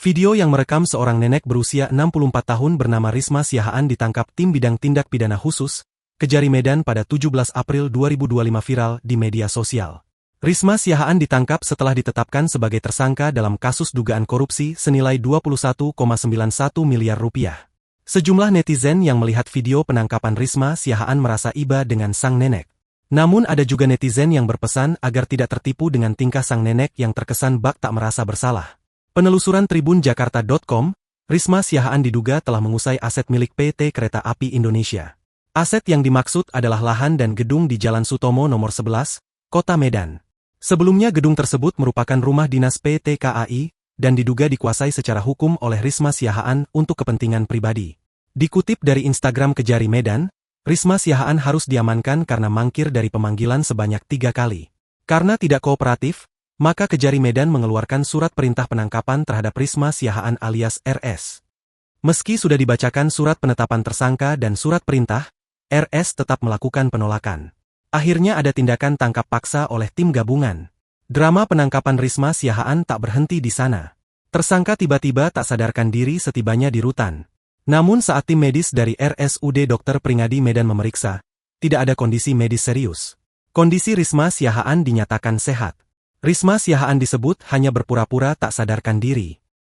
Video yang merekam seorang nenek berusia 64 tahun bernama Risma Siahaan ditangkap tim bidang tindak pidana khusus, Kejari Medan pada 17 April 2025 viral di media sosial. Risma Siahaan ditangkap setelah ditetapkan sebagai tersangka dalam kasus dugaan korupsi senilai 21,91 miliar rupiah. Sejumlah netizen yang melihat video penangkapan Risma Siahaan merasa iba dengan sang nenek. Namun ada juga netizen yang berpesan agar tidak tertipu dengan tingkah sang nenek yang terkesan bak tak merasa bersalah. Penelusuran tribunjakarta.com, Risma Siahaan diduga telah mengusai aset milik PT Kereta Api Indonesia. Aset yang dimaksud adalah lahan dan gedung di Jalan Sutomo nomor 11, Kota Medan. Sebelumnya gedung tersebut merupakan rumah dinas PT KAI, dan diduga dikuasai secara hukum oleh Risma Siahaan untuk kepentingan pribadi. Dikutip dari Instagram Kejari Medan, Risma Siahaan harus diamankan karena mangkir dari pemanggilan sebanyak 3 kali. Karena tidak kooperatif, maka Kejari Medan mengeluarkan surat perintah penangkapan terhadap Risma Siahaan alias RS. Meski sudah dibacakan surat penetapan tersangka dan surat perintah, RS tetap melakukan penolakan. Akhirnya ada tindakan tangkap paksa oleh tim gabungan. Drama penangkapan Risma Siahaan tak berhenti di sana. Tersangka tiba-tiba tak sadarkan diri setibanya di rutan. Namun saat tim medis dari RSUD Dr. Pringadi Medan memeriksa, tidak ada kondisi medis serius. Kondisi Risma Siahaan dinyatakan sehat. Risma Siahaan disebut hanya berpura-pura tak sadarkan diri.